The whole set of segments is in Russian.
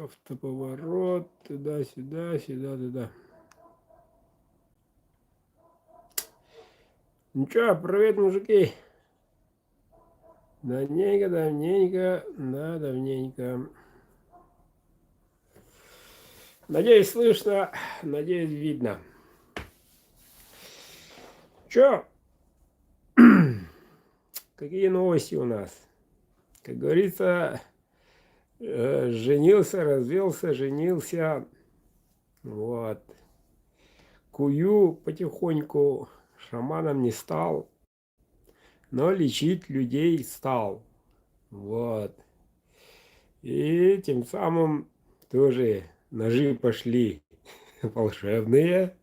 автоповорот, туда-сюда, сюда-туда. Ну чё, привет, мужики. Давненько, да, давненько. Надеюсь, слышно, надеюсь, видно. Чё? Какие новости у нас? Как говорится, женился, развелся, женился. Вот. Кую потихоньку, шаманом не стал, но лечить людей стал. Вот. И тем самым тоже ножи пошли волшебные.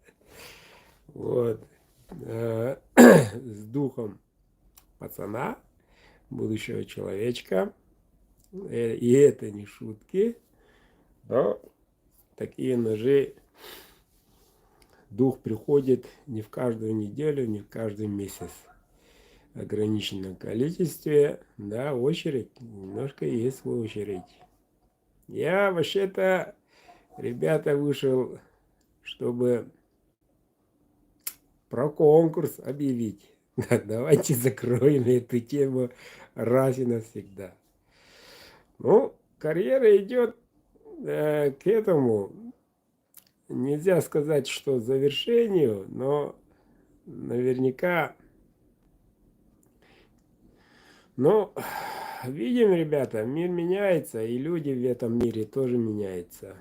Вот. С духом пацана, будущего человечка. И это не шутки. Но такие ножи, дух приходит не в каждую неделю, не в каждый месяц. В ограниченном количестве, да, очередь, немножко есть свою очередь. Я вообще-то, ребята, вышел, чтобы про конкурс объявить. Давайте закроем эту тему раз и навсегда. Ну, карьера идет к этому. Нельзя сказать, что завершению, но наверняка... Но видим, ребята, мир меняется, и люди в этом мире тоже меняются.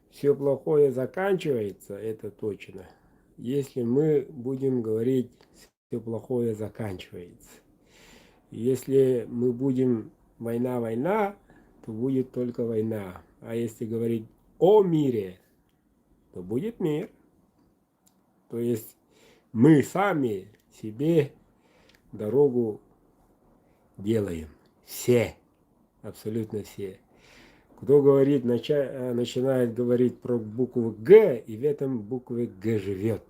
Все плохое заканчивается, это точно. Если мы будем говорить, все плохое заканчивается. Если мы будем война, война, то будет только война. А если говорить о мире, то будет мир. То есть мы сами себе дорогу делаем. Все. Абсолютно все. Кто говорит, начинает говорить про букву Г, и в этом букве Г живет.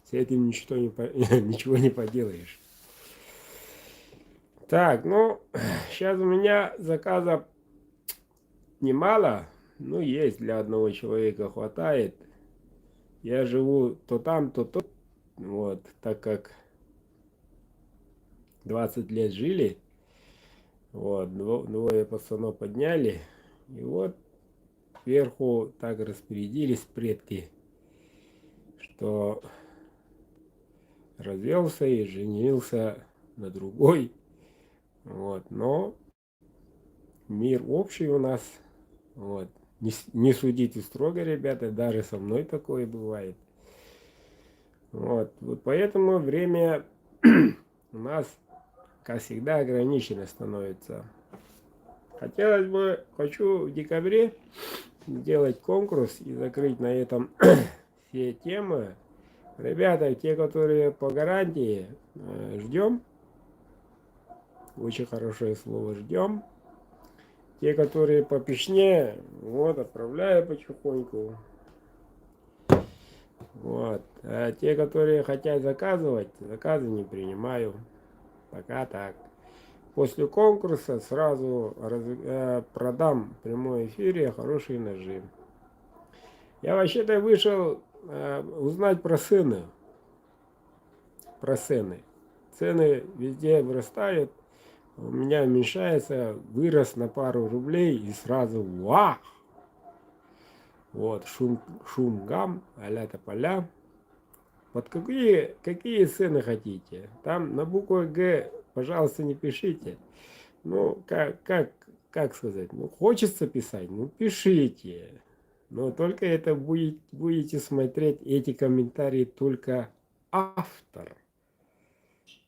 С этим ничего не поделаешь. Так, ну, сейчас у меня заказов немало. Ну, есть для одного человека хватает. Я живу то там, то тут. Вот, так как 20 лет жили. Вот, двое пацанов подняли. И вот сверху так распорядились предки, что развелся и женился на другой. Вот, но мир общий у нас. Вот. Не судите строго, ребята, даже со мной такое бывает. Вот поэтому время у нас, как всегда, ограничено становится. Хочу в декабре сделать конкурс и закрыть на этом все темы. Ребята, те, которые по гарантии, ждем. Очень хорошее слово «ждем». Те, которые по пешне, вот, отправляю потихоньку. Вот. А те, которые хотят заказывать, заказы не принимаю. Пока так. После конкурса сразу продам в прямом эфире хорошие ножи. Я вообще-то вышел узнать про цены. Про цены. Цены везде вырастают. У меня уменьшается, вырос на пару рублей и сразу вах! Вот, шум гам, а-ля тополя. Вот какие цены хотите? Там на букву Г, пожалуйста, не пишите. Ну, как сказать? Ну, хочется писать, ну, пишите. Но только это будете смотреть эти комментарии только автор.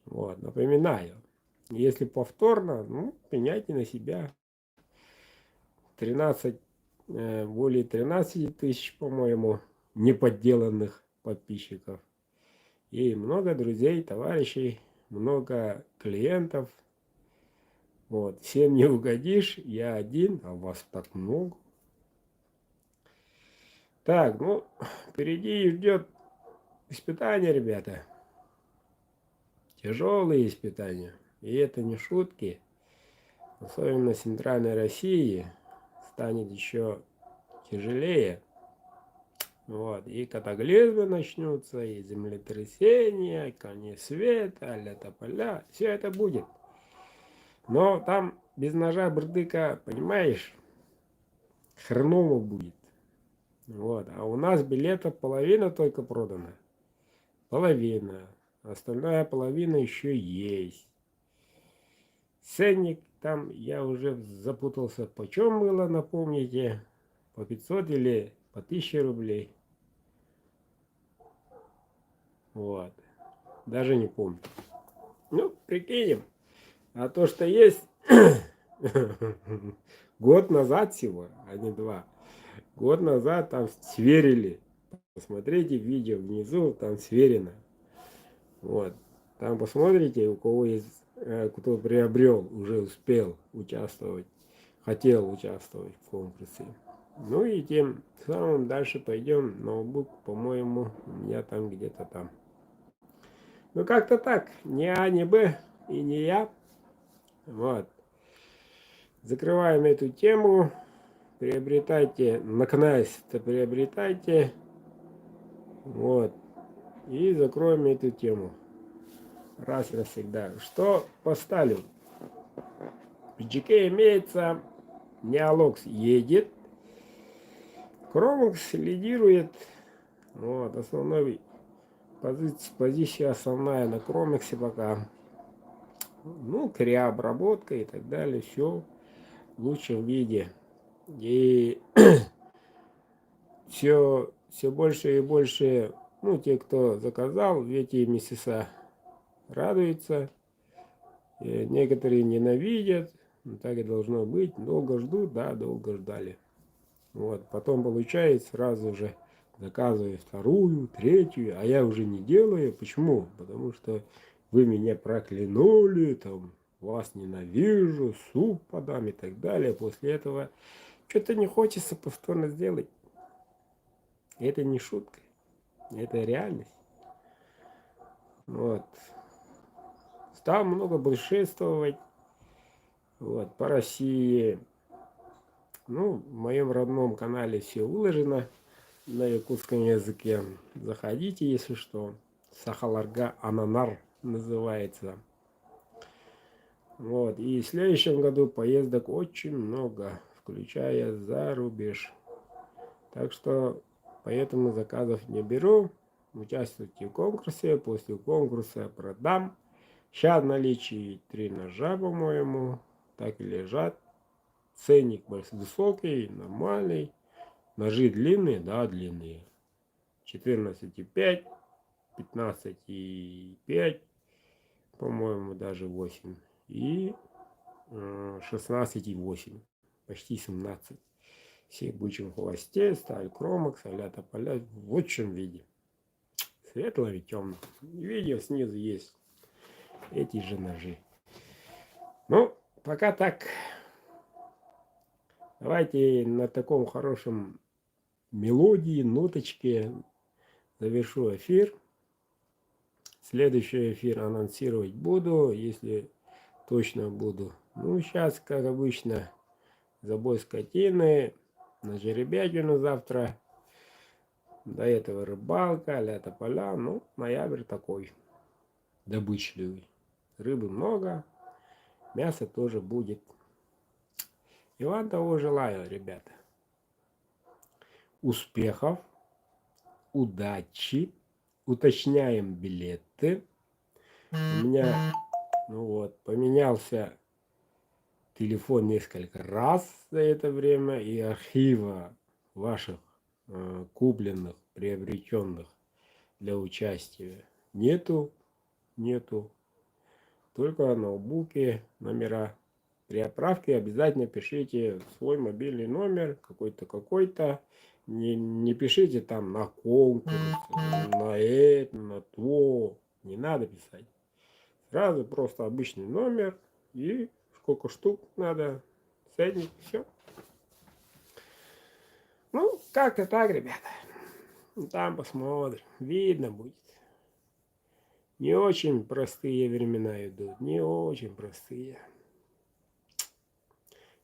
Вот, напоминаю. Если повторно, ну, меняйте на себя. 13, более 13 тысяч, по-моему, неподделанных подписчиков. И много друзей, товарищей, много клиентов. Вот. Всем не угодишь, я один, а вас так много. Так, ну, впереди ждет испытание, ребята. Тяжелые испытания. И это не шутки. Особенно в Центральной России станет еще тяжелее. Вот, и катаклизмы начнутся, и землетрясения, и конец света, ля-тополя, все это будет. Но там без ножа бырдыка, понимаешь, хреново будет. Вот, а у нас билетов половина только продана. Половина. Остальная половина еще есть. Ценник там, я уже запутался, почем было, напомните, по 500 или по 1000 рублей. Вот. Даже не помню. Ну, прикинем. А то, что есть, год назад всего, а не 2. Год назад там сверили. Посмотрите видео внизу, там сверено. Вот. Там посмотрите, у кого есть, кто приобрел, уже успел участвовать, хотел участвовать в конкурсе. Ну и тем самым дальше пойдем. Ноутбук, по-моему, у меня там где-то там. Ну как-то так. Ни А, ни Б и не я. Вот. Закрываем эту тему. Приобретайте, наконец-то приобретайте. Вот. И закроем эту тему. Раз и навсегда. Что по Сталю? В GK имеется, Neolox едет. Chromex лидирует. Вот, основной позиция основная на Chromex пока. Ну, криообработка и так далее. Все в лучшем виде. И все больше и больше, ну, те, кто заказал в эти месяца, радуются. И некоторые ненавидят. Ну, так и должно быть. Долго ждут, да, долго ждали. Вот, потом получается сразу же заказываю вторую, третью, а я уже не делаю. Почему? Потому что вы меня проклянули, там, вас ненавижу, суп подам и так далее. После этого что-то не хочется повторно сделать. Это не шутка, это реальность. Вот. Стал много большинствовать, вот, по России. Ну, в моем родном канале все выложено на якутском языке. Заходите, если что. Сахаларга Ананар называется. Вот. И в следующем году поездок очень много, включая за рубеж. Так что поэтому заказов не беру. Участвуйте в конкурсе. После конкурса продам. Сейчас в наличии 3 ножа, по-моему. Так и лежат. Ценник высокий, нормальный. Ножи длинные, да, длинные. 14,5, 15,5, по-моему, даже 8. И 16,8. Почти 17. Все в бычьем хвосте, сталь Chromex, а-ля тополя в лучшем виде. Светло и темно. Видео снизу есть эти же ножи. Ну, пока так. Давайте на таком хорошем мелодии, ноточке завершу эфир. Следующий эфир анонсировать буду, если точно буду. Ну, сейчас, как обычно, забой скотины, на жеребятину завтра. До этого рыбалка, ля тополя. Ну, ноябрь такой добычливый. Рыбы много, мясо тоже будет. И вам того желаю, ребята. Успехов, удачи. Уточняем билеты. У меня, ну вот, поменялся телефон несколько раз за это время. И архива ваших купленных, приобретенных для участия нету. Только ноутбуки, номера. При отправке обязательно пишите свой мобильный номер, какой-то. Не пишите там на конкурс, на это, на то. Не надо писать. Сразу просто обычный номер и сколько штук надо. Ценник, все. Ну, как-то так, ребята. Там посмотрим. Видно будет. Не очень простые времена идут. Не очень простые.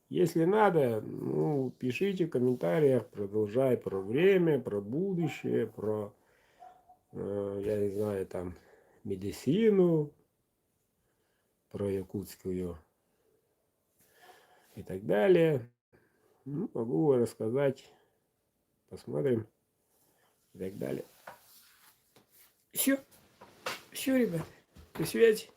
Если надо, ну, пишите в комментариях, продолжай про время, про будущее, про, я не знаю, там, медицину, про якутскую и так далее. Ну, могу рассказать, посмотрим и так далее. Все, ребят, до связи.